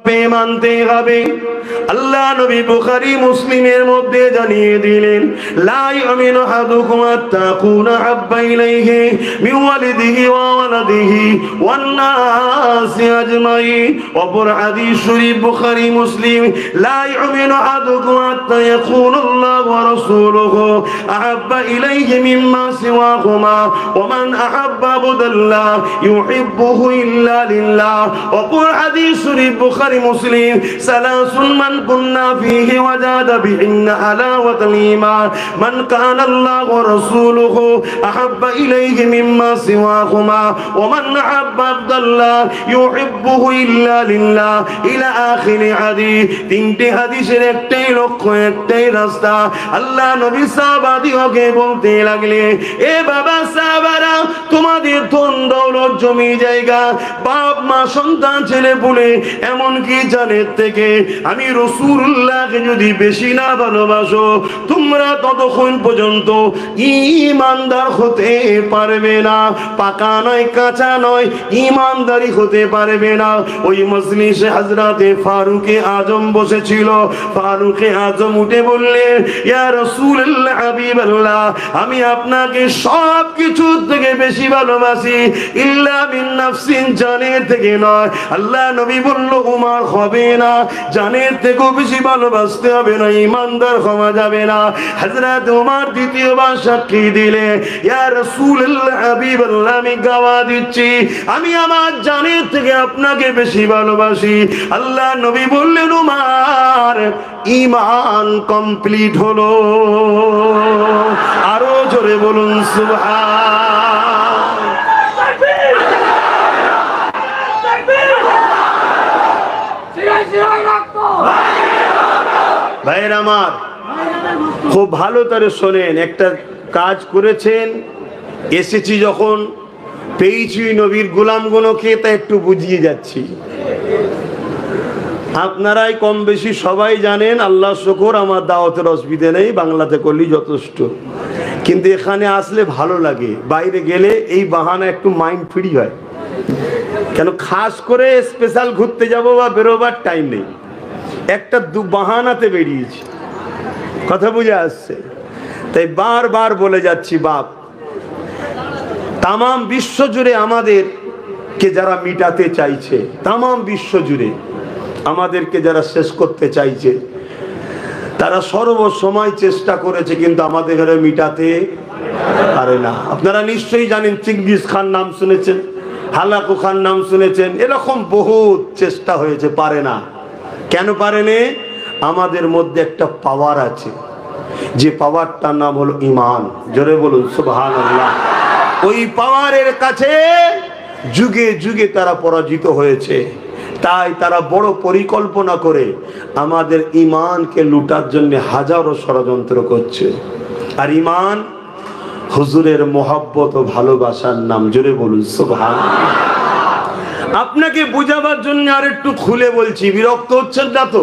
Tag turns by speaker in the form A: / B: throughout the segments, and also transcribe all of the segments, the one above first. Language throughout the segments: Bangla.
A: মানতে হবে। আল্লাহ নবী বুখারী মুসলিমের মধ্যে জানিয়ে দিলেন, লা ইউমিনু আহাদুকুম হাত্তা আকুনা হাব্বা ইলাইহি মিন ওয়ালিদিহি ওয়া ওয়ালাদিহি ওয়ান নাসি আজমাইন। অপর হাদিস শরীফ বুখারী মুসলিম, লা ইউমিনু আহাদুকুম হাত্তা ইয়াকুনাল্লাহু ওয়া রাসূলুহু আহাব্বা ইলাইহি মিম্মা সিওয়াহুমা ওয়া মান আহাব্বা আবদাল্লাহ ইউহিব্বুহু ইল্লা লিল্লাহ। অপর হাদিস শরীফ বুখারী মুসলিম, সালাসুন মান কুন্না ফীহি ওয়াজাদা বিহিন্না হালাওয়াতাল ঈমান মান কানা আল্লাহু ওয়া রাসূলুহু আহাব্বা ইলাইহি মিম্মা সিওয়াহুমা ওয়া মান আহাব্বা আবদাল্লাহ ইউহিব্বুহু ইল্লা লিল্লাহ ইলা আখির হাদিস। তিনটি হাদিসের একটাই লক্ষ্য, একটাই রাস্তা। আল্লাহ নবী সাহাবাদিওকে বলতে লাগলেন, এ বাবা সাহাবারা, তোমাদের ধন দৌলত জমি জায়গা বাপ মা সন্তান ছেলে পুলে এমনকি জানের থেকে আমি রাসূলুল্লাহকে যদি বেশি না ভালোবাসো, তোমরা ততক্ষণ পর্যন্ত ঈমানদার হতে পারবে না। পাকা নয়, কাঁচা নয়, ঈমানদারি হতে পারবে না। ওই মজলিসে হযরতে ফারুকে আজম বসেছিল। ফারুকে আজম উঠে বললেন, ইয়া রাসূলুল্লাহ, হাবিবাল্লাহ, আমি আপনাকে সব কিছু থেকে বেশি ভালোবাসি, ইল্লা মিন নাফসিন, জানের থেকে নয়। আল্লাহ নবী বলল, উমার হবে না, জানের থেকেও বেশি ভালোবাসতে হবে না, ঈমানদার হওয়া যাবে না। হযরত উমর দ্বিতীয়বার সাক্ষী দিলে, ইয়া রাসূলুল্লাহ, হাবিবাল্লাহ, আমি গাওয়া দিচ্ছি আমি আমার জানের থেকে আপনাকে বেশি ভালোবাসি। আল্লাহ নবী বললেন, উমর, ঈমান কমপ্লিট হলো। আরো জোরে বলুন সুবহান। ভাইয়ের আমার, খুব ভালো করে শোনেন। একটা কাজ করেছেন, এসেছি যখন পেয়েছি নবীর গোলামগুলোকে, তা একটু বুঝিয়ে যাচ্ছি। আপনারাই কম বেশি সবাই জানেন, আল্লাহ শুকর, আমার দাওয়াতের অসুবিধা নেই, বাংলাতে করলেই যথেষ্ট। কিন্তু এখানে আসলে ভালো লাগে, বাইরে গেলে এই বাহানা একটু মাইন্ড ফ্রি হয়। কেন, খাস করে স্পেশাল ঘুরতে যাব বা বেরোবার টাইম নেই, একটা বাহানাতে বেরিয়েছি। কথা বুঝে আসছে? তাই বারবার বলে যাচ্ছি, বাপ, তামাম বিশ্ব জুড়ে আমাদেরকে যারা মিটাতে চাইছে, তামাম বিশ্ব জুড়ে আমাদেরকে যারা শেষ করতে চাইছে, তারা সর্বসময় চেষ্টা করেছে, কিন্তু আমাদের ঘরে মিটাতে পারে না। আপনারা নিশ্চয়ই জানেন, চিঙ্গিস খান নাম শুনেছেন, হালাকু খান নাম শুনেছেন, এরকম বহুত চেষ্টা হয়েছে, পারে না। কেন পারেনি? আমাদের মধ্যে একটা পাওয়ার আছে, যে পাওয়ারটার নাম হলো ঈমান। জোরে বলুন সুবহানাল্লাহ। ওই পাওয়ারের কাছে যুগে যুগে তারা পরাজিত হয়েছে। তাই তারা বড় পরিকল্পনা করে আমাদের ঈমানকে লুটার জন্য হাজারো ষড়যন্ত্র করছে। আর ঈমান হুজুরের মোহাব্বত ও ভালোবাসার নাম। জোরে বলুন সুবহানাল্লাহ। আপনাকে বুঝাবার জন্য আর একটু খুলে বলছি, বিরক্ত হচ্ছেন না তো?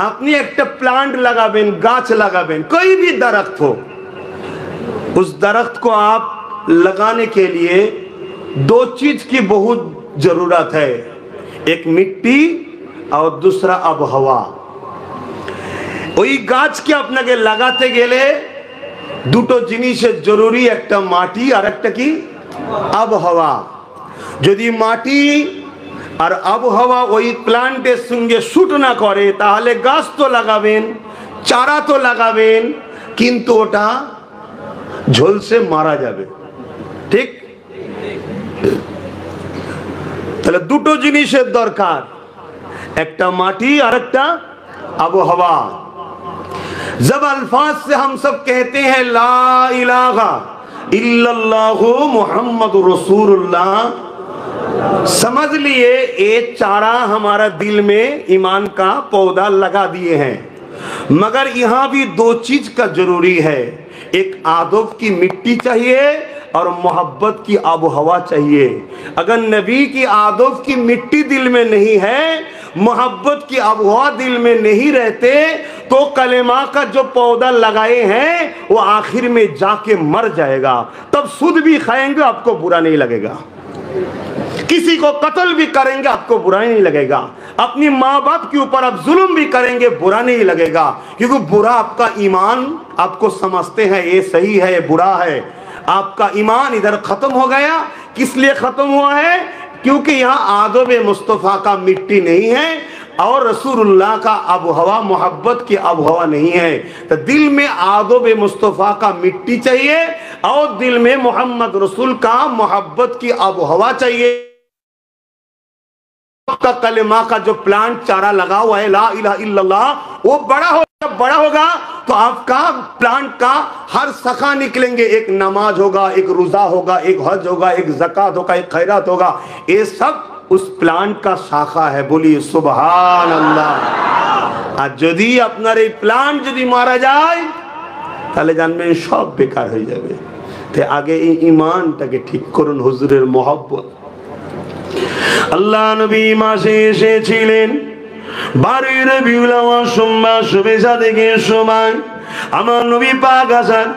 A: আপনি একটা प्लांट लगाবেন, गाछ लगाবেন, कोई भी दरख्त हो, उस दरख्त को आप लगाने के लिए दो चीज की बहुत जरूरत है, एक मिट्टी और दूसरा आबहवा। ওই গাছকে আপনাকে লাগাতে গেলে দুটো জিনিসের জরুরি, একটা মাটি আর একটা কি? আবহাওয়া। যদি মাটি আর আবহাওয়া ওই প্লান্টের সঙ্গে শুট না করে, তাহলে গাছ তো লাগাবেন, চারা তো লাগাবেন, কিন্তু ওটা ঝলসে মারা যাবে। ঠিক? তাহলে দুটো জিনিসের দরকার, একটা মাটি আর একটা আবহাওয়া। जब अल्फाज से हम सब कहते हैं ला इलाहा इल्लल्लाहु मुहम्मदुर रसूलुल्लाह, समझ लिए ये चारा हमारा दिल में ईमान का पौधा लगा दिए हैं। मगर यहाँ भी दो चीज का जरूरी है, एक आदब की मिट्टी चाहिए और मोहब्बत की आबोहवा चाहिए। अगर नबी की आदब की मिट्टी दिल में नहीं है, मोहब्बत की आबोहवा दिल में नहीं रहते, तो कलेमा का जो पौधा लगाए हैं वो आखिर में जाके मर जाएगा। तब सुध भी खाएंगे, आपको बुरा नहीं लगेगा। किसी को कत्ल भी करेंगे आपको बुरा नहीं लगेगा, अपनी माँ बाप के ऊपर आप जुल्म भी करेंगे बुरा नहीं लगेगा, क्योंकि बुरा आपका ईमान आपको समझते हैं ये सही है ये बुरा है। आपका ईमान इधर खत्म हो गया। किस लिए खत्म हुआ है? क्योंकि यहाँ आदब मुस्तफ़ा का मिट्टी नहीं है और रसूलुल्लाह का आबो हवा मोहब्बत की आबो हवा नहीं है। तो दिल में आदब मुस्तफ़ा का मिट्टी चाहिए और दिल में मोहम्मद रसूल का मोहब्बत की आबो हवा चाहिए। आपका कलेमा का जो प्लांट चारा लगा हुआ है ला इलाहा इल्लल्लाह, वो बड़ा होगा तो आपका प्लांट का हर शाखा निकलेंगे। एक नमाज होगा, एक रोजा होगा, एक हज होगा, एक ज़कात होगा, एक खैरात होगा। ये सब उस प्लांट का शाखा है। बोलिए सुभान अल्लाह। আর যদি আপনার এই প্লান্ট যদি মারা যায় তাহলে জানবেন সব বেকার হয়ে যাবে। তাই আগে এই ঈমানটাকে ঠিক করুন। হুজুরের মহব্বত। আল্লাহ নবী মাসে এসেছিলেন 12 রবিউল আউয়াল সোমবার শুভেচ্ছা থেকে সময়। আমার নবী পাক আছেন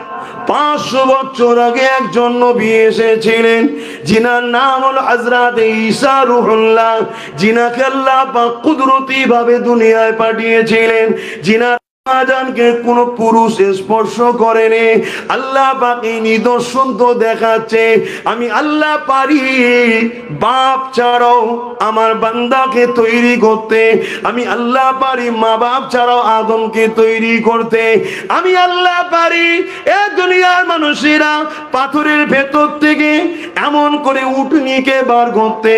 A: 500 বছর আগে একজন নবী এসেছিলেন যিনার নাম হলো হযরত ঈসা রূহুল্লাহ, যিনাকে আল্লাহ পাক কুদরতি ভাবে দুনিয়ায় পাঠিয়েছিলেন, যিনার আজানকে কোন পুরুষ স্পর্শ করেনি। আল্লাহ পাক এই নিদর্শন তো দেখাচ্ছে আমি আল্লাহ পারি বাপ ছাড়াও আমার বান্দাকে তৈরি করতে, আমি আল্লাহ পারি মা বাপ ছাড়াও আদমকে তৈরি করতে, আমি আল্লাহ পারি এ দুনিয়ার মানুষেরা পাথরের ভেতর থেকে এমন করে উটনিকে বার করতে।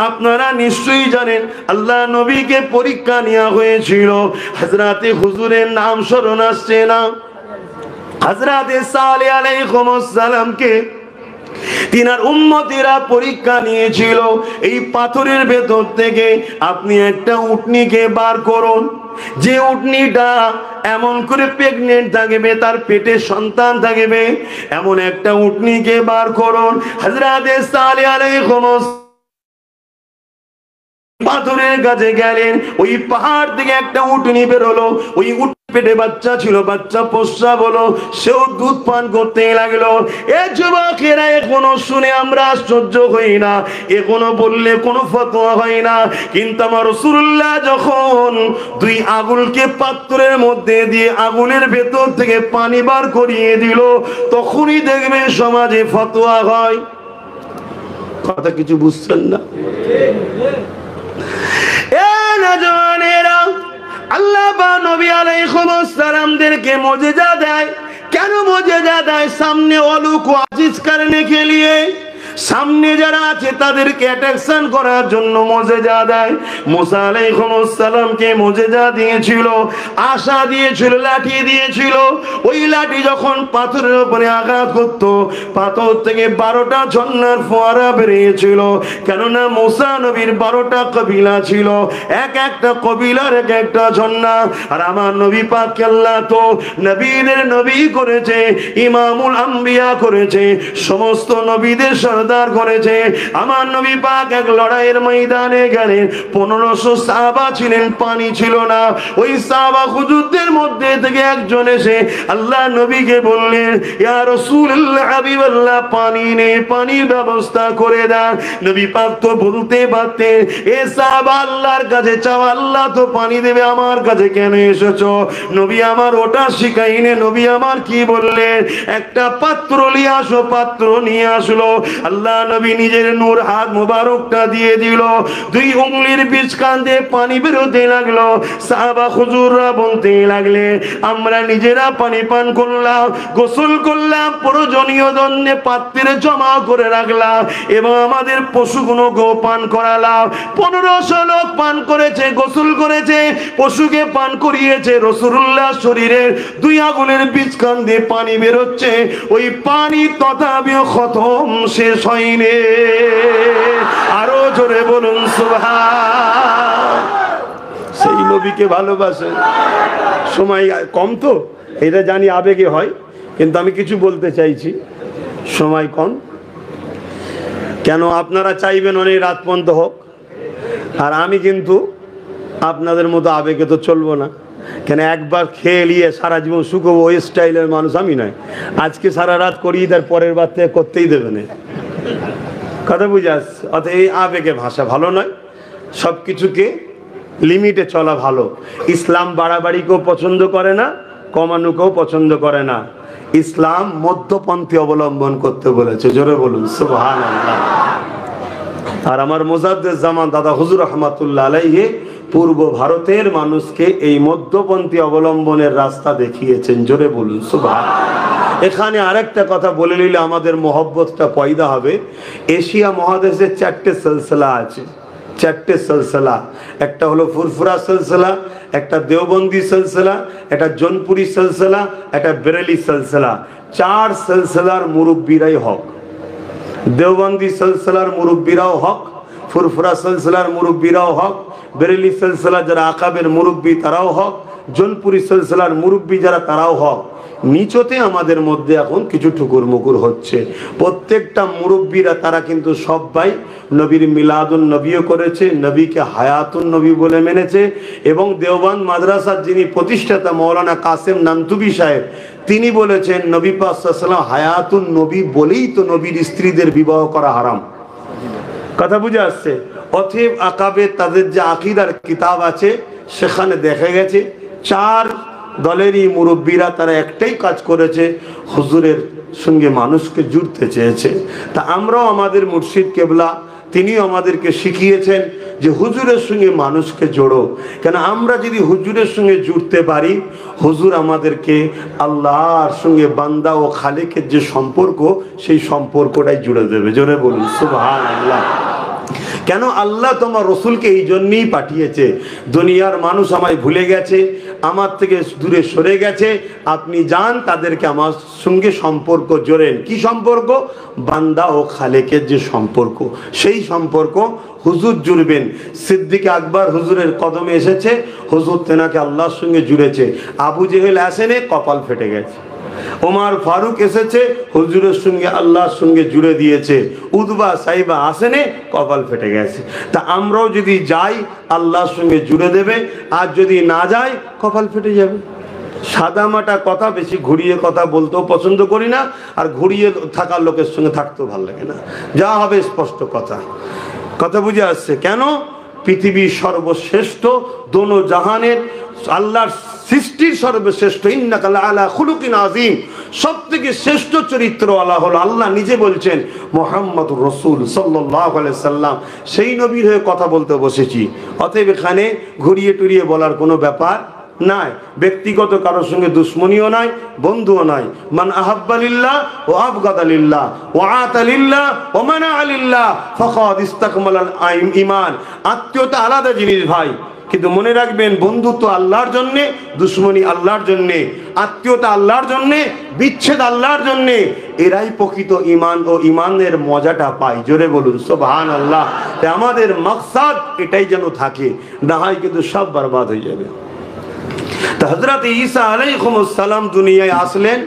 A: আপনারা নিশ্চয়ই জানেন আল্লাহ নবীকে পরীক্ষা নেওয়া হয়েছিল। হযরতে হুজুরের নাম স্মরণ আসছে না? হযরতে সালেহ আলাইহিস সালামকে তিনার উম্মতিরা পরীক্ষা নিয়েছিল এই পাথরের ভেতর থেকে আপনি একটা উটনিকে বার করুন, যে উটনিটা এমন করে প্রেগনেন্ট থাকবে, তার পেটে সন্তান থাকবে, এমন একটা উটনিকে বার করুন। হযরতে সালেহ আলাইহিস পাথরের কাছে গেলেন, ওই পাহাড় থেকে একটা উটনি বের হলো, ওই পেটে বাচ্চা ছিল, বাচ্চা প্রস্রাব হলো, সেও দুধ পান করতে লাগলো। এ যুবকেরা এখনো শুনে আমরা আশ্চর্য হই না, এখনো বললে কোনো ফতোয়া হয় না। কিন্তু আমার রাসূলুল্লাহ যখন দুই আগুলকে পাত্রের মধ্যে দিয়ে আগুনের ভেতর থেকে পানি বার করিয়ে দিল, তখনই দেখবেন সমাজে ফতোয়া হয়। কথা কিছু বুঝছেন না? আল্লাহ বা নবী আলাইহিস সালামদেরকে মুজিজা দেয়। কেন মুজিজা দেয়? সামনে অলুক আজিজ করনে কে লিয়ে, সামনে যারা আছে তাদেরকে অ্যাট্রাকশন করার জন্য মুজিজা দেয়। মুসা আলাইহিস সালামকে মুজিজা দিয়েছিল, আশা দিয়েছিল, লাঠি দিয়েছিল। ওই লাঠি যখন পাথরের উপরে আঘাত করত, পাথর থেকে 12টা ঝর্ণার ফোয়ারা বেরিয়েছিল। কেননা মুসা নবীর 12টা কবিলা ছিল, এক একটা কবিলার এক একটা ঝর্ণা। আর আমার নবী পাক আল্লাহ তো নবীদের নবী করেছে, ইমামুল আম্বিয়া করেছে, সমস্ত নবীদের সরদার করেছে। আমার নবী পাক এক লড়াইয়ের ময়দানে গেলেন, 1500 সাহাবা ছিলেন, পানি ছিল না। ওই সাহাবা হুজুরদের মধ্যে থেকে একজন এসে আল্লাহ নবীকে বললেন, ইয়া রাসূলুল্লাহ হাবিবাল্লাহ, পানি নেই, পানির ব্যবস্থা করে দেন। নবী পাক তো বলতে পারতেন, এ সাহাবা আল্লাহর কাছে চাও, আল্লাহ তো পানি দেবে, আমার কাছে কেন এসেছো? নবী আমার ওটা শিখাইনে। নবী আমার কি বললেন? একটা পাত্র নিয়ে আসো। পাত্র নিয়ে আসলো। আল্লাহ নবী নিজের নূর হাত মুবারকটা দিয়ে দিল, 2 উঙ্গলির বীজখান দিয়ে পানি বেরোতে লাগলো। সাহাবা হুজুররা বলতে লাগলে, আমরা নিজেরা পানি পান করলাম, গোসল করলাম, প্রয়োজনীয় জন্যে পাত্রে জমা করে রাখলাম এবং আমাদের পশুগুলোকেও পান করালাম। 1500 লোক পান করেছে, গোসল করেছে, পশুকে পান করিয়েছে। রাসূলুল্লাহ শরীরের 2 আঙুলের বীজখান দিয়ে পানি বেরোচ্ছে। ওই পানি তথাপিও খতম শেষ হয়নি। আরো জোরে বলুন সুবহান। সেই নবীকে ভালোবাসেন। সময় কম তো এটা জানি, আবেগে হয়, কিন্তু আমি কিছু বলতে চাইছি, সময় কম। কেন আপনারা চাইবেন অনেক রাত পর্যন্ত হোক, আর আমি কিন্তু আপনাদের মতো আবেগে তো চলবো না। কেন একবার খেয়ে নিয়ে সারা জীবন শুকবো ওই স্টাইলের মানুষ আমি নয়। আজকে সারা রাত করিয়ে তার পরের বার থেকে করতেই দেবে না। কথা বুঝে আসছে? অতএব এই আবেগে ভাষা ভালো নয়, সবকিছুকে লিমিটে চলা ভালো। ইসলাম বাড়াবাড়িকেও পছন্দ করে না, কমানোকেও পছন্দ করে না। ইসলাম মধ্যপন্থী অবলম্বন করতে বলেছে, জোরে বলুন সুবহানাল্লাহ। আর আমার মুজাদ্দিদ জামান দাদা হুজুর রহমাতুল্লাহ আলাইহি পূর্ব ভারতের মানুষকে এই মধ্যপন্থী অবলম্বনের রাস্তা দেখিয়েছেন, জোরে বলুন সুবহানাল্লাহ। এখানে আরেকটা কথা বলে নিলে আমাদের মহব্বতটা পয়দা হবে। এশিয়া মহাদেশে 4টে সিলসিলা আছে, 4টে সিলসিলা। একটা হলো ফুরফুরা সিলসিলা, একটা দেওবন্দি সিলসিলা, একটা জোনপুরি সিলসিলা, একটা বেরেলি সিলসিলা। 4 সিলসিলার মুরব্বীরাই হক। দেওবন্দি সিলসিলার মুরব্বীরাও হক, ফুরফুরা সিলসিলার মুরব্বীরাও হক, বেরেলি সিলসিলা যারা আকাবের মুরব্বী তারাও হক, জোনপুরি সিলসিলার মুরব্বী যারা তারাও হক। নিচতে আমাদের মধ্যে এখন কিছু ঠুকুর মুকুর হচ্ছে। প্রত্যেকটা মুরব্বীরা তারা কিন্তু সবাই নবীর মিলাদুন নবীও করেছে, নবীকে হায়াতুন নবী বলে মেনেছে। এবং দেওবন্দ মাদ্রাসার যিনি প্রতিষ্ঠাতা মৌলানা কাসেম নান্তুবি সাহেব, তিনি বলেছেন নবী পাক সাল্লাল্লাহু আলাইহি ওয়াসাল্লাম হায়াতুন নবী বলেই তো নবীর স্ত্রীদের বিবাহ করা হারাম। কথা বুঝে আসছে? অতএব আকাবে তাদের যে আকীদার কিতাব আছে সেখানে দেখা গেছে 4 দলেরই মুরব্বীরা তারা একটাই কাজ করেছে, হুজুরের সঙ্গে মানুষকে জুড়তে চেয়েছে। তা আমরাও আমাদের মুর্শিদ কেবলা তিনিও আমাদেরকে শিখিয়েছেন যে হুজুরের সঙ্গে মানুষকে জোড়ো। কেন আমরা যদি হুজুরের সঙ্গে জুড়তে পারি, হুজুর আমাদেরকে আল্লাহর সঙ্গে বান্দা ও খালেকের যে সম্পর্ক, সেই সম্পর্কটাই জুড়ে দেবে, জোরে বলুন সুবহানাল্লাহ। কেন আল্লাহ তোমার রসুলকে এই জন্যই পাঠিয়েছে। দুনিয়ার মানুষ আমায় ভুলে গেছে, আমার থেকে দূরে সরে গেছে, আপনি যান তাদেরকে আমার সঙ্গে সম্পর্ক জোড়েন। কি সম্পর্ক? বান্দা ও খালেকের যে সম্পর্ক, সেই সম্পর্ক হুজুর জুড়বেন। সিদ্দিক আকবর হুজুরের কদমে এসেছে, হুজুর তেনাকে আল্লাহর সঙ্গে জুড়েছে। আবু জেহেল আসেনে, কপাল ফেটে গেছে। ওমর ফারুক এসেছে, হুজুরের সঙ্গে আল্লাহর সঙ্গে জুড়ে দিয়েছে। উদবা সাইবা আসেনে, কপাল ফেটে গেছে। তা আমরাও যদি যাই আল্লাহর সঙ্গে জুড়ে দেবে, আর যদি না যাই কপাল ফেটে যাবে। সাদামাটা কথা, বেশি ঘুরিয়ে কথা বলতেও পছন্দ করি না, আর ঘুরিয়ে থাকার লোকের সঙ্গে থাকতেও ভালো লাগে না। যা হবে স্পষ্ট কথা। কথা বুঝে আসছে? কেন? পৃথিবীর সর্বশ্রেষ্ঠ, দোনো জাহানের আল্লাহর সৃষ্টির সর্বশ্রেষ্ঠ, ইন্নাকা লাআলা খুলুকিন আযীম, সবথেকে শ্রেষ্ঠ চরিত্রওয়ালা হলো আল্লাহ নিজে বলছেন মুহাম্মদুর রাসূল সাল্লাল্লাহু আলাইহি সাল্লাম। সেই নবীর হয়ে কথা বলতে বসেছি। অতএব এখানে ঘুরিয়ে টুরিয়ে বলার কোনো ব্যাপার নাই। ব্যক্তিগত কারোর সঙ্গে দুশ্মনীও নাই, বন্ধুও নাই। মান আহাব্বা লিল্লাহ ওয়া আবগাদা লিল্লাহ ওয়া আতা লিল্লাহ ওয়া মানা লিল্লাহ ফাকাদ ইসতাকমালাল ঈমান। আত্মীয়তা আলাদা জিনিস ভাই, কিন্তু মনে রাখবেন বন্ধুত্ব আল্লাহর জন্যে, দুশ্মনী আল্লাহর জন্যে, আত্মীয়তা আল্লাহর জন্যে, বিচ্ছেদ আল্লাহর জন্যে। এরাই প্রকৃত ঈমান ও ঈমানের মজাটা পায়, জোরে বলুন সুবহানাল্লাহ। তাই আমাদের মাকসাদ এটাই যেন থাকে, না হয় কিন্তু সব বরবাদ হয়ে যাবে। তো হযরত ঈসা আলাইহিস সালাম দুনিয়ায় আসলেন।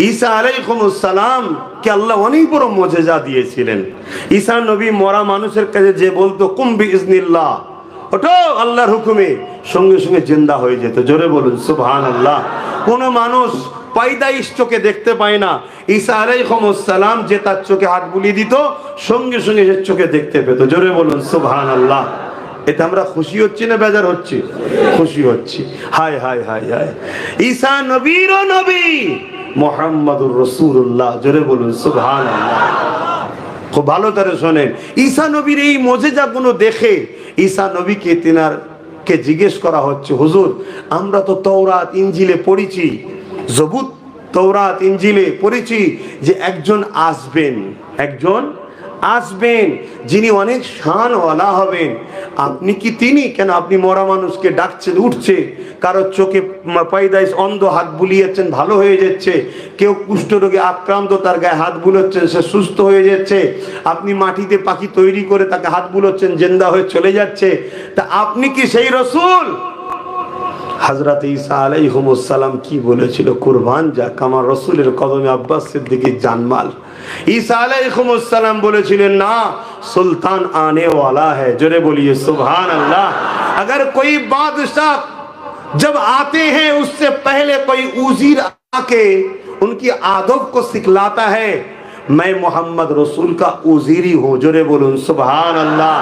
A: ঈসা আলাইহিস সালাম কে আল্লাহ অনেক বড় মুজিজা দিয়েছিলেন। ঈসা নবী মরা মানুষের কাছে যে বলতো কুম বিইজনিল্লাহ, ওঠো আল্লাহর হুকুমে, সঙ্গে সঙ্গে জিন্দা হয়ে যেত, জোরে বলুন সুবহানাল্লাহ। কোন মানুষ পায়দাইশ চোখে দেখতে পায় না, ঈসা আলাইহিস সালাম যে তার চোখে হাত বুলিয়ে দিত, সঙ্গে সঙ্গে সে চোখে দেখতে পেত, জোরে বলুন সুবহানাল্লাহ। এতে আমরা খুশি হচ্ছি না বেজার হচ্ছি? খুশি হচ্ছি। হায় হায় হায় হায়, ঈসা নবীরও নবী, মুহাম্মাদুর রাসূলুল্লাহ, জোরে বলুন সুবহানাল্লাহ। খুব ভালো করে শোনেন, ঈসা নবীর এই মুজিজাগুলো দেখে ঈসা নবীকে তেনারকে জিজ্ঞেস করা হচ্ছে, হুজুর আমরা তো তাওরাত ইনজিলে পড়েছি, জবুর তাওরাত ইনজিলে পড়েছি যে একজন আসবেন, একজন আসবেন যিনি অনেক শানওয়ালা হবেন। আপনি কি তিনি? কেন আপনি মরা মানুষকে ডাকছেন, উঠছে, কারো চোখে পায়দাইশ অন্ধ হাত বুলিয়েছেন, ভালো হয়ে যাচ্ছে, কেউ কুষ্ঠরোগে আক্রান্ত তার গায়ে হাত বুলোচ্ছেন, সে সুস্থ হয়ে যাচ্ছে, আপনি মাটিতে পাখি তৈরি করে তাকে হাত বুলোচ্ছেন, জিন্দা হয়ে চলে যাচ্ছে। তা আপনি কি সেই রাসূল? হযরত ঈসা আলাইহিস সালাম কি বলেছিল? কুরবান যাক আমার রাসূলের কদমে আব্বাস সিদ্দিকীর জানমাল। ঈসা আলাইহিস সালাম বলেছিলেন, না, সুলতান आने वाला है, जोरे बोलिए सुभान अल्लाह। अगर कोई बादशाह जब आते हैं उससे पहले कोई उजीर आके उनकी आदब को सिखलाता है, मैं मोहम्मद रसूल का उजीरी हूँ। जोरे बोलুন সুবহান আল্লাহ।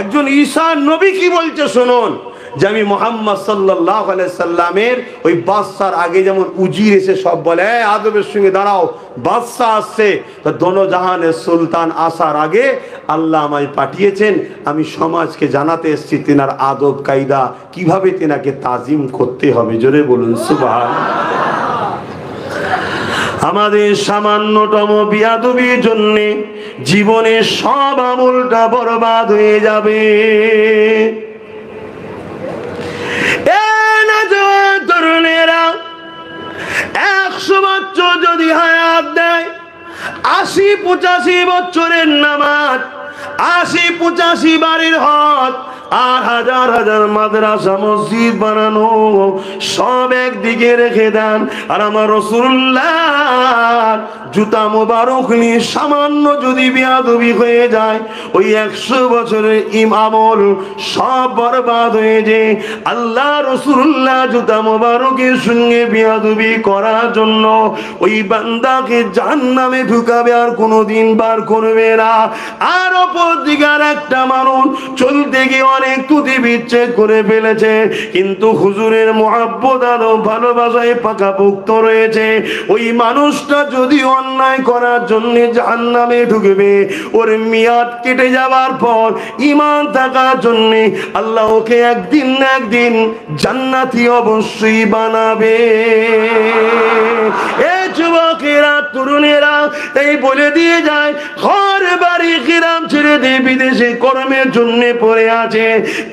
A: একজন ঈসা নবী কি বলছে শুনুন, যে আমি মোহাম্মদ সাল্লাল্লাহু আলাইহি সাল্লামের ওই বাদশার আগে যেমন উজির এসে সব বলে আদবের সঙ্গে দাঁড়াও, বাদশা আসছে, তো দোনো জাহানের সুলতান আসার আগে আল্লাহ আমায় পাঠিয়েছেন, আমি সমাজকে জানাতে এসেছি তেনার আদব কায়দা কিভাবে তেনাকে তাজিম করতে হবে। জোরে বলুন সুবহানাল্লাহ। আমাদের সামান্যতম বিয়াদবির জন্য জীবনের সব আমলটা বরবাদ হয়ে যাবে। তরুণেরা 100 বছর যদি হায়াত দেয়, 80-85 বছরের নামাজ, 80-85 বাড়ির হজ, আর হাজার হাজার মাদ্রাসা মসজিদ বানানো সব একদিকে রেখে দেন, আর আমার রাসূলুল্লাহ জুতা মোবারক নিয়ে সামান্য যদি বেয়াদবি হয়ে যায়, ওই 100 বছরের আমল সব বরবাদ হয়ে যায়। আল্লাহ রাসূলুল্লাহ জুতা মোবারকের সঙ্গে বেয়াদবি করার জন্য ওই বান্দাকে জাহান্নামে ঢুকাবে, আর কোনোদিন বার করবে না। আর অপর দিকে একটা মানুষ চলতে গিয়ে অনেক তুতি বিচ্ছেদ করে ফেলেছে, কিন্তু হুজুরের মহব্বত আর ভালোবাসায় পাকাপোক্ত রয়েছে, ওই মানুষটা যদি অন্যায় করার জন্য জাহান্নামে ঢুকবে, ওর মেয়াদ কেটে যাওয়ার পর ঈমান থাকার জন্য আল্লাহ ওকে একদিন না একদিন জান্নাতি অবশ্যই বানাবে। এই যুবকেরা, তরুণেরা, তাই বলে দিয়ে যায়, ঘর বাড়ি গ্রাম ছেড়ে দিয়ে বিদেশে কর্মের জন্য পড়ে আছে,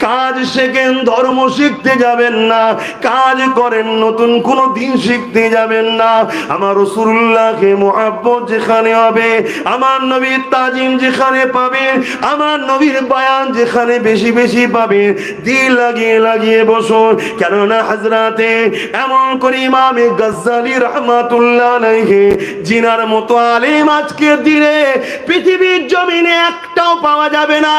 A: কাজ শেখেন, ধর্ম শিখতে যাবেন না, কাজ করেন, নতুন কোন দিন শিখতে যাবেন না। আমার রাসূলুল্লাহকে মুহাব্বত যেখানে হবে, আমার নবীর তাজিম যেখানে পাবেন, আমার নবীর বয়ান যেখানে বেশি বেশি পাবেন, দিল লাগিয়ে লাগিয়ে বসুন। কেননা হযরতে এমন করে ইমামে গাজ্জালী রাহমাতুল্লাহ আলাইহি জিনার মতো আলেম আজকের দিনে পৃথিবীর জমিনে একটাও পাওয়া যাবে না,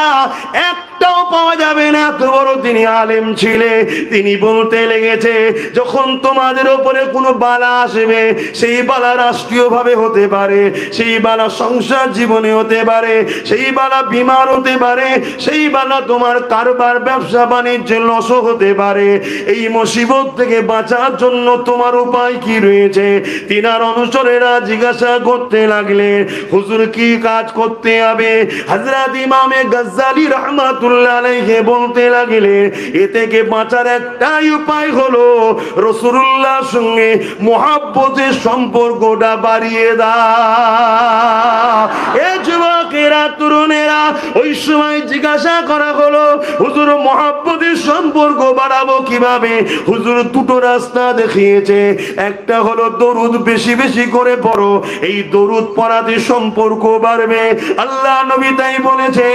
A: একটাও পাওয়া যাবে না। এত বড় তিনি আলেম ছিলেন, তিনি বলতে লেগেছে, যখন তোমাদের উপরে কোনো বালা আসবে, সেই বালা রাষ্ট্রীয় ভাবে হতে পারে, সেই বালা সংসার জীবনে হতে পারে, সেই বালা বিমার হতে পারে, সেই বালা তোমার কারবার ব্যবসা বাণিজ্যের লস হতে পারে। এই মুসিবত থেকে বাঁচার জন্য তোমার উপায় কি রয়েছে? তিনার অনুচরেরা জিজ্ঞাসা করতে লাগলেন, হুজুর কি কাজ করতে হবে? হযরত ইমামে গাজ্জালী রাহমাতুল্লাহ আলাইহি বলতে লাগলেন, এ থেকে বাঁচার একটাই উপায় হলো রাসূলুল্লাহর সঙ্গে মুহাব্বতের সম্পর্কটা বাড়িয়ে দাও। এ যুবকেরা, তরুণেরা, ওই সময় জিজ্ঞাসা করা হলো, হুজুর মুহাব্বতের সম্পর্ক বাড়াবো কিভাবে? হুজুর দুটো রাস্তা দেখিয়েছে, একটা হলো দরুদ বেশি বেশি করে পড়ো, এই দরুদ পড়াতে সম্পর্ক বাড়বে। আল্লাহ নবী তাই বলেছে,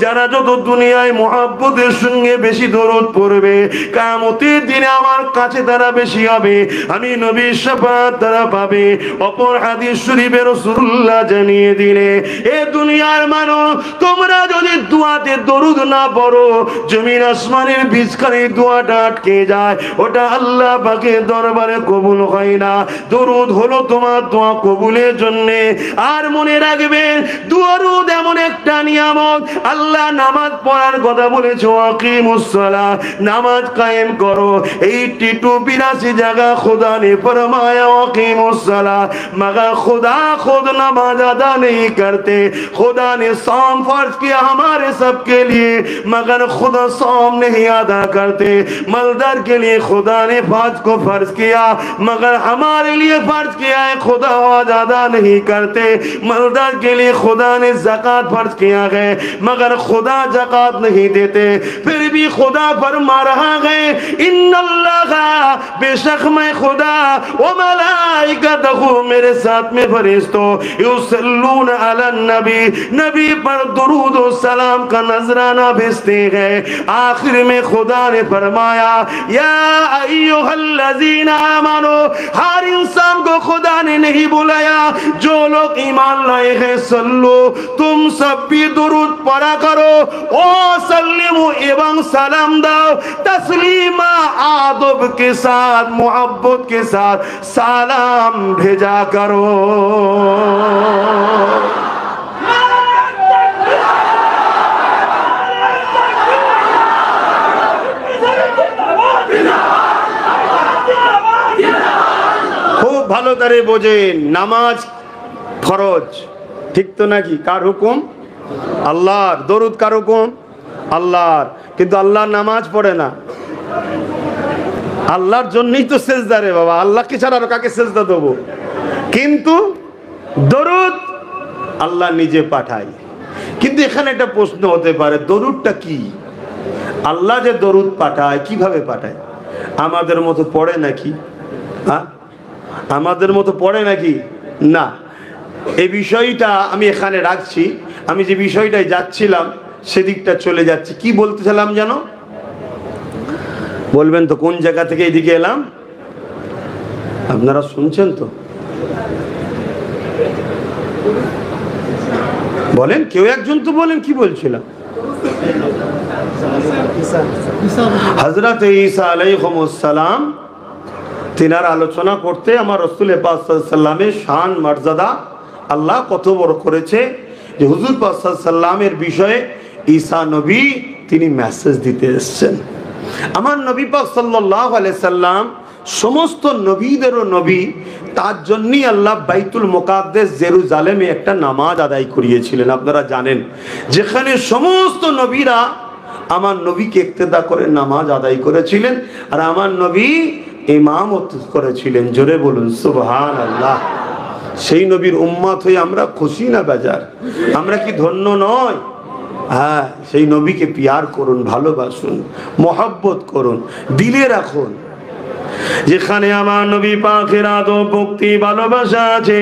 A: যারা যত দুনিয়ায় মুহাব্বতের সঙ্গে বেশি দরুদ পড়বে, কিয়ামতের দিনে আমার কাছে তারা বেশি হবে, আমি নবীর শাফাআত তারা পাবে। অপর হাদিস শরীফে রাসূলুল্লাহ জানিয়ে দিলে, এ দুনিয়ার মানুষ, তোমরা যদি দুয়াতে দরুদ না পড়ো, জমিন আসমানের বীজখানে দোয়াটা আটকে যায়, ওটা আল্লাহ পাকের দরবারে কবুল হয় না। দরুদ হলো তোমার দোয়া কবুলের জন্য। আর মনে রাখবেন, দরুদ এমন একটা নিয়ামত, আল্লাহ নামাজ পড়ার কথা বলেছে, আকিমুস সালাহ, নামাজ কায়েম করো। 82 जगह खुदा ने फरमाया आकीमुस सलाह, मगर खुदा खुद नमाज अदा नहीं करते। खुदा ने सौम फर्ज किया हमारे सबके लिए, मगर खुदा सौम नहीं अदा करते। मलदर के लिए खुदा ने फर्ज को फर्ज किया, मगर हमारे लिए फर्ज किया है, खुदा अदा नहीं करते। मलदर के लिए खुदा ने ज़कात फर्ज किया है, मगर खुदा ज़कात नहीं देते। फिर भी खुदा फरमा रहा है, इन्नल्लाह, बेशक मैं खुदा व मलाइकतहू, मेरे साथ में फरिश्तों, युसल्लून अलन नबी, नबी पर दुरूद व सलाम का नजराना भेजते हैं। आखिर में खुदा ने फरमाया, या अय्युहल्लज़ीना आमनू, हर इंसान को खुदा ने नहीं बुलाया, जो लोग ईमान लाए हैं, सल्लो, तुम सब भी दुरूद पढ़ा करो। ओ সাল্লিমু এবং সালাম দাও তসলিমা আদব কে সাথ মোহব্বত কে সাথ সালাম ভেজা করো। খুব ভালো করে বোঝেন, নামাজ ফরজ, ঠিক তো নাকি? কার হুকুম? আল্লাহর। দরুদ কার হুকুম? আল্লাহর। কিন্তু আল্লাহ নামাজ পড়ে না। আল্লাহর জন্যই তো সেজদা রে বাবা, আল্লাহকে ছাড়া আর কাকে সেজদা দেবো? কিন্তু দরুদ আল্লাহ নিজে পাঠায়। কিন্তু এখানে একটা প্রশ্ন হতে পারে, দরুদটা কি? আল্লাহ যে দরুদ পাঠায় কিভাবে পাঠায়? আমাদের মতো পড়ে নাকি? হ্যাঁ, আমাদের মতো পড়ে নাকি? না। এই বিষয়টা আমি এখানে রাখছি। আমি যে বিষয়টায় যাচ্ছিলাম সেদিকটা চলে যাচ্ছি। কি বলতেছিলাম জানো? বলবেন তো কোন জায়গা থেকে এদিকে এলাম? আপনারা শুনছেন তো? বলেন, কেউ একজন তো বলেন কি বলছিলাম। হযরত ঈসা আলাইহিস সালাম তিনার আলোচনা করতে আমার রাসূল পাক সাল্লাল্লাহু আলাইহি ওয়াসাল্লামের শান মর্যাদা আল্লাহ কত বড় করেছে যে হুজুর পাক সাল্লাল্লাহু আলাইহি ওয়াসাল্লামের বিষয়ে ঈসা নবী তিনি মেসেজ দিতে এসেছেন। আমার নবী পাক সাল্লাল্লাহু আলাইহি সাল্লাম সমস্ত নবীদেরও নবী, তার জন্যই আল্লাহ বাইতুল মুকাদ্দাস জেরুজালেমে একটা নামাজ আদায় করিয়েছিলেন। আপনারা জানেন, যেখানে সমস্ত নবীরা আমার নবীকে ইক্তেদা করে নামাজ আদায় করেছিলেন, আর আমার নবী ইমামত করেছিলেন। জোরে বলুন সুবহানাল্লাহ। সেই নবীর উম্মত হয়ে আমরা খুশি না বেজার? আমরা কি ধন্য নয়? হ্যাঁ, সেই নবীকে পিয়ার করুন, ভালোবাসুন, মহব্বত করুন, দিলে রাখুন। যেখানে আমার নবী পাকের আদব ভক্তি ভালোবাসা আছে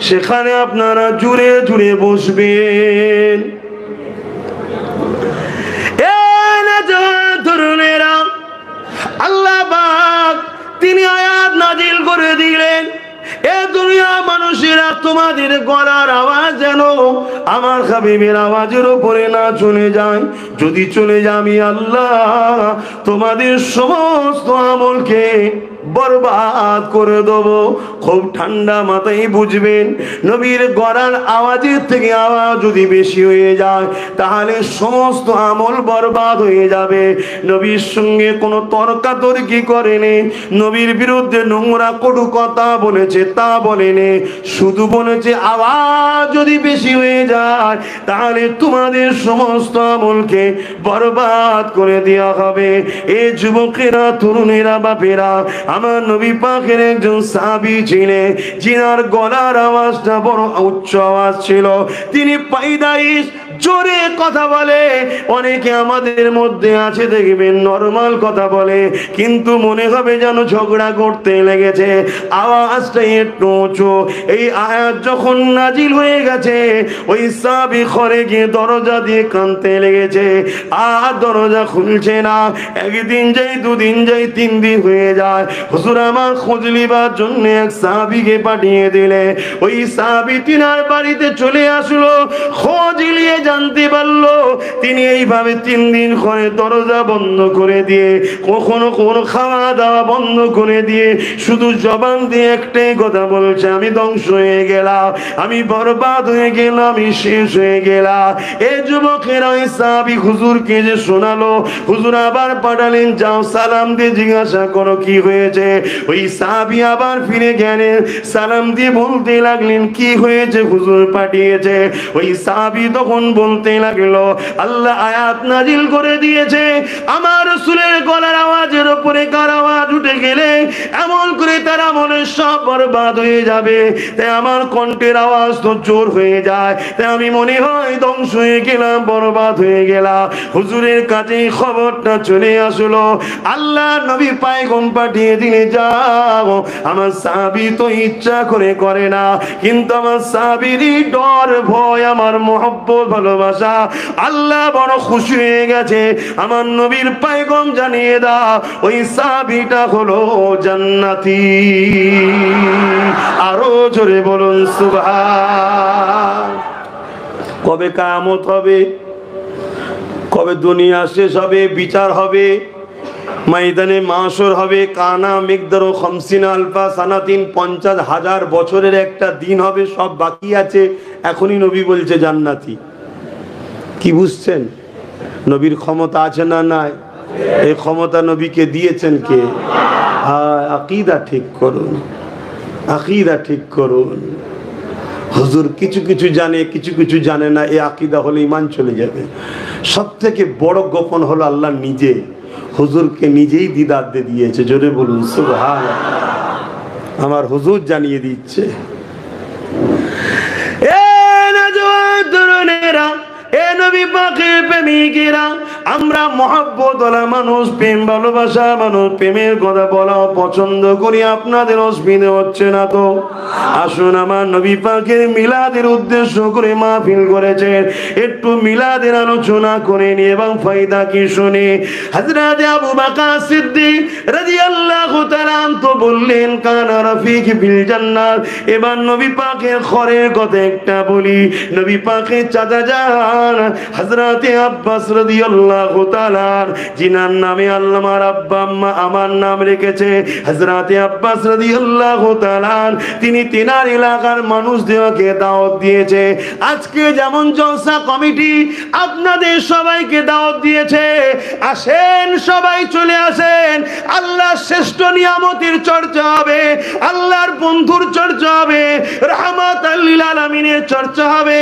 A: সেখানে আপনারা জুড়ে জুড়ে বসবেন। আল্লাহ পাক তিনি আয়াত নাজিল করে দিলেন, এ দুনিয়া মানুষেরা তোমাদের গলার আওয়াজ যেন আমার হাবিবের আওয়াজের উপরে না চলে যায়। যদি চলে যায় আমি আল্লাহ তোমাদের সমস্ত আমলকে বরবাদ করে দেব। খুব ঠান্ডা মাথায় বুঝবেন, নবীর গলার আওয়াজের থেকে আওয়াজ যদি বেশি হয়ে যায় তাহলে সমস্ত আমল বরবাদ হয়ে যাবে। নবীর সঙ্গে কোনো তর্কাতর্কি করেনি, নবীর বিরুদ্ধে নোংরা কটু কথা বলেছে তা বলেনি, শুধু বলেছে আওয়াজ যদি বেশি হয়ে যায় তাহলে তোমাদের সমস্ত আমলকে বরবাদ করে দেওয়া হবে। এই যুবকেরা, তরুণেরা, বাপেরা, আমার নবী পাকের একজন সাহাবী ছিলেন যিনার গলার আওয়াজটা বড় উচ্চ আওয়াজ ছিল। তিনি পায়দাইশ জোরে কথা বলে। অনেকে আমাদের মধ্যে আছে দেখবেন নরমাল কথা বলে, কিন্তু মনে হবে যেন ঝগড়া করতে লেগেছে, আওয়াজটা একটু উঁচু। এই আয়াত যখন নাজিল হয়ে গেছে ওই সাহাবী ঘরে গিয়ে দরজা দিয়ে কাঁদতে লেগেছে, আর দরজা খুলছে না। একদিন যাই, দুদিন যাই, 3 দিন হয়ে যায়। হুজুর আমার খোঁজ নিবার জন্য এক সাহাবীকে পাঠিয়ে দিলে। ওই সাহাবী তিনার বাড়িতে চলে আসলো, খোঁজ নিয়ে জানতে পারলো তিনি এইভাবে 3 দিন করে দরজা বন্ধ করে দিয়ে, কখনো কোনো খাওয়া দাওয়া বন্ধ করে দিয়ে, শুধু জবান দিয়ে একটাই কথা বলছে, আমি ধ্বংস হয়ে গেলাম, আমি বরবাদ হয়ে গেলাম, আমি শেষ হয়ে গেলাম। এই যুবকেরা ওই সাহাবী হুজুরকে যে শোনালো, হুজুর আবার পাঠালেন, যাও সালাম দিয়ে জিজ্ঞাসা করো কি হয়েছে। ওই সাহাবী আবার ফিরে গেলেন, সালাম দিয়ে বলতে লাগলেন কি হয়েছে হুজুর পাঠিয়েছে। ওই সাহাবী তখন বলতে লাগলো, আল্লাহ আয়াত নাজিল করে দিয়েছে আমার রাসূলের গলার আওয়াজের উপরে কার আওয়াজ উঠে গেলে এমন করে তার আমলের সব বরবাদ হয়ে যাবে। তাই আমার কণ্ঠের আওয়াজ তো জোর হয়ে যায়, তাই আমি মনে হয় ধ্বংস হয়ে গেলাম, বরবাদ হয়ে গেলাম। হুজুরের কাছে খবরটা চলে আসলো, আল্লাহ নবী পায়গাম পাঠিয়ে দিলে, যাও আমার সাহাবী তো ইচ্ছা করে না, কিন্তু আমার সাহাবীরই ডর ভয়, আমার মহব্বত ভালোবাসা আল্লাহ বড় খুশি হয়ে গেছে। আমার নবীর পায়গাম জানিয়ে দাও ওই সাহাবীটা হলো জান্নাতি। আরো জোরে বলুন সুবহান। কবে কিয়ামত হবে? কবে দুনিয়া শেষ হবে, বিচার হবে, ময়দানে মাশর হবে, কানা মিকদারু 50 আলফা সানাতিন, 50,000 বছরের একটা দিন হবে, সব বাকি আছে। এখনই নবী বলছে জান্নাতি। কি বুঝছেন? নবীর ক্ষমতা আছে না নাই? এই ক্ষমতা নবীকে দিয়েছেন কে? আকীদা ঠিক করুন, আকীদা ঠিক করুন। হুজুর কিছু কিছু জানে, কিছু কিছু জানে না, এই আকীদা হলে ঈমান চলে যাবে। সব থেকে বড় গোপন হলো আল্লাহ নিজে হুজুরকে নিজেই দিদার দিয়ে দিয়েছে। জোরে বলুন সুবহানাল্লাহ। আমার হুজুর জানিয়ে দিচ্ছে। এ নওজোয়ান তরুণেরা, এ নবী পাকের প্রেমিকেরা, আমরা মহব্বত ওয়ালা মানুষ, প্রেম ভালোবাসা মানুষ, প্রেমের কথা বলাও পছন্দ করি। আপনাদের অসুবিধা হচ্ছে না তো? আসুন, আমার নবী পাকের মিলাদের উদ্দেশ্য করে মাহফিল করেছেন, একটু মিলাদের আলোচনা করে নি এবং ফায়দা কি শুনি। হযরত আবু বকর সিদ্দিক রাদিয়াল্লাহু তাআলা তো বললেন কানা রাফিক বিল জান্নাত। এবার নবী পাকের ঘরের কথা একটা বলি। নবী পাকের চাচা যান হযরত আব্বাস রাদিয়াল্লাহু তাআলা, জিনার নামে আল্লাহ আমার আব্বা আম্মা আমার নাম রেখেছে হযরত আব্বাস রাদিয়াল্লাহু তাআলা, তিনি তিনার এলাকার মানুষদেরকে দাওয়াত দিয়েছে। আজকে যেমন জলসা কমিটি আপনাদের সবাইকে দাওয়াত দিয়েছে, আসেন সবাই চলে আসেন। আল্লাহর শ্রেষ্ঠ নিয়ামতের চর্চা হবে, আল্লাহর বন্ধুর চর্চা হবে, রাহমাতাল লিল আলামিনের চর্চা হবে,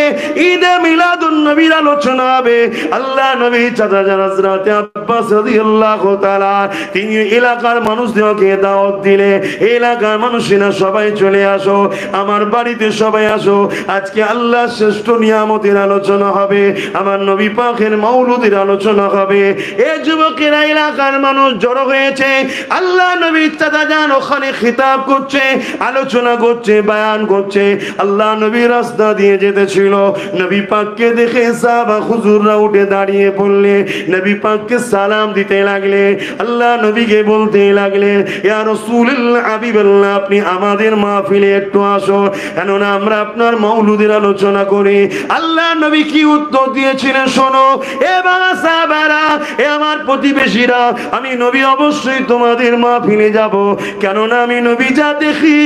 A: ঈদে মিলাদুন নবীর আলোচনা হবে। আল্লাহ নবী চাচা হযরত আব্বাস রাদিয়াল্লাহু তাআলা তিনি এলাকার মানুষদেরকে দাওয়াত দিলে, এলাকার মানুষেরা সবাই চলে আসো, আমার বাড়িতে সবাই আসো। আজকে আল্লাহর শ্রেষ্ঠ নিয়ামতের আলোচনা হবে, আমার নবী পাকের মাওলুদের আলোচনা হবে। এই যুবকেরা এলাকার মানুষ জড়ো হয়েছে, আল্লাহ নবী চাচা যান ওখানে খিতাব করছে, আলোচনা করছে, বয়ান করছে। আল্লাহ নবী রাস্তা দিয়ে যেতেছিল, নবী পাককে দেখে সাহাবা হুজুররা উঠে দাঁড়িয়ে পড়লে, নবী পাককে সালাম দিতে লাগলে, আল্লাহ নবীকে বলতে লাগলে ইয়া রাসূলুল্লাহ হাবিবাল্লাহ, আপনি আমাদের মাহফিলে একটু আসো, কেননা আমরা আপনার মাওলুদের আলোচনা করি। আল্লাহ নবী কি উত্তর দিয়েছিলেন শোনো। এ বাবা সাহাবারা, এ আমার প্রতিবেশীরা, আমি নবী অবশ্যই তোমাদের মাহফিলে যাব, কেননা আমি নবী যা দেখি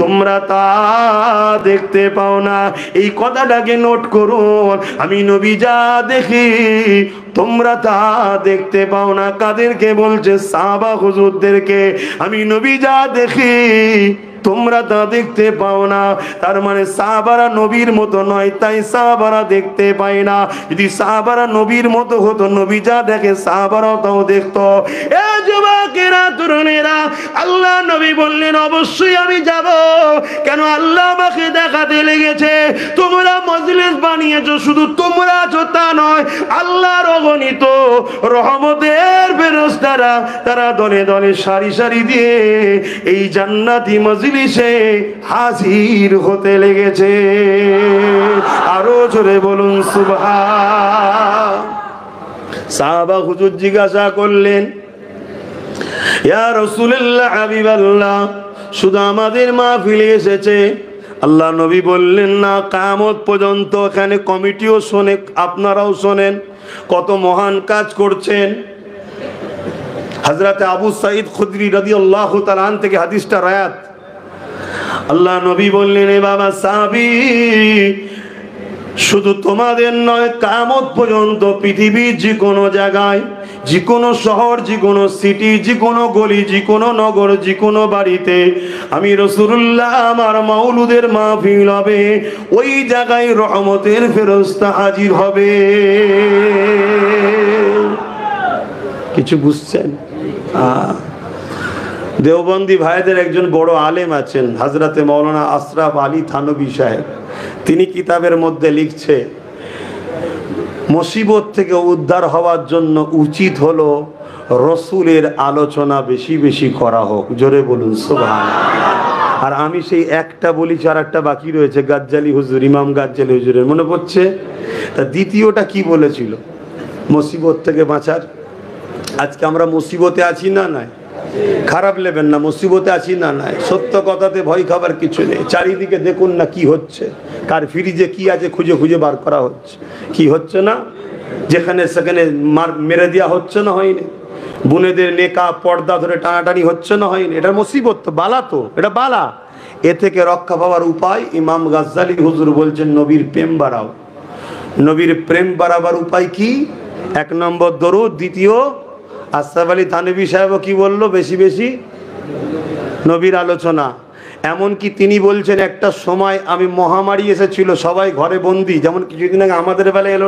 A: তোমরা তা দেখতে পাও না। এই কথাটাকে নোট করুন, আমি নবী যা দেখি তোমরা তা দেখতে পাও না। কাদেরকে বলছে? সাহাবা হুজুরদেরকে। আমি নবী যা দেখি তোমরা তা দেখতে পাও না। তার মানে সাহাবারা নবীর মতো নয়, তাই সাহাবারা দেখতে পায় না। যদি সাহাবারা নবীর মতো হতো, নবী যা দেখে সাহাবারাও তাও দেখতো। এ যুবকেরা, তরুণেরা, আল্লাহ নবী বললেন অবশ্যই আমি যাব, কেন আল্লাহ আমাকে দেখাতে লেগেছে। তোমরা মজলিস বানিয়েছো, শুধু তোমরা আছো তা নয়, আল্লাহর অগণিত রহমতের ফেরেশতারা তারা দলে দলে সারি সারি দিয়ে এই জান্নাতি মজলিসে হাজির হতে লেগেছে। আরো জোরে বলুন সুবহান। সাহাবা হুজুর জিজ্ঞাসা করলেন ইয়া রাসূলুল্লাহ হাবিবাল্লাহ, শুধু আমাদের মাহফিলে এসেছে? আল্লাহ নবী বললেন না, কিয়ামত পর্যন্ত এখানে কমিটিও শোনে, আপনারাও শোনেন কত মহান কাজ করছেন। হযরত আবু সাঈদ খুদরি রাদিয়াল্লাহু তাআলা আন থেকে হাদিসটা রায়াত। আল্লাহ নবী বললেন এ বাবা সাহাবী, শুধু তোমাদের নয়, কিয়ামত পর্যন্ত পৃথিবীর যে কোনো জায়গায়, যে কোনো শহর, যে কোনো সিটি, যে কোনো গলি, যে কোনো নগর, যে কোনো বাড়িতে আমি রাসূলুল্লাহ আমার মাওলুদের মাহফিল হবে, ওই জায়গায় রহমতের ফেরেশতা হাজির হবে। কিছু বুঝছেন? দেওবন্দি ভাইদের একজন বড় আলেম আছেন, হযরতে মাওলানা আশরাফ আলী থানভী সাহেব। তিনি কিতাবের মধ্যে লিখছে, মুসিবত থেকে উদ্ধার হওয়ার জন্য উচিত হলো রসুলের আলোচনা বেশি বেশি করা হোক। জোরে বলুন সুবহানাল্লাহ। আর আমি সেই একটা বলেছি, আর একটা বাকি রয়েছে, গাজ্জালি হুজুর, ইমাম গাজ্জালি হুজুরের, মনে পড়ছে? তা দ্বিতীয়টা কি বলেছিল? মুসিবত থেকে বাঁচার। আজকে আমরা মুসিবতে আছি না নাই? খারাপ নেবেন না, মুসিবতে আছি না নাই? সত্য কথাতে ভয় খাবার কিছু নেই। চারিদিকে দেখুন না কি হচ্ছে, কার ফ্রিজে কি আছে খুঁজে খুঁজে বার করা হচ্ছে। কি হচ্ছে না? যেখানে সেখানে মেরে দেওয়া হচ্ছে না হয়নি, বোনেদের নেকা পর্দা ধরে টানাটানি হচ্ছে না হয়নি, এটা মুসিবত তো, বালা তো, এটা বালা। এ থেকে রক্ষা পাওয়ার উপায় ইমাম গাজ্জালি হুজুর বলছেন নবীর প্রেম বাড়াও। নবীর প্রেম বাড়াবার উপায় কি? 1 নম্বর দরুদ, দ্বিতীয় আশরাফ আলী থানভী সাহেবও কি বললো, বেশি বেশি নবীর আলোচনা। এমনকি তিনি বলছেন একটা সময় আমি মহামারী এসেছিল, সবাই ঘরে বন্দি, যেমন কিছুদিন আগে আমাদের বেলায় এলো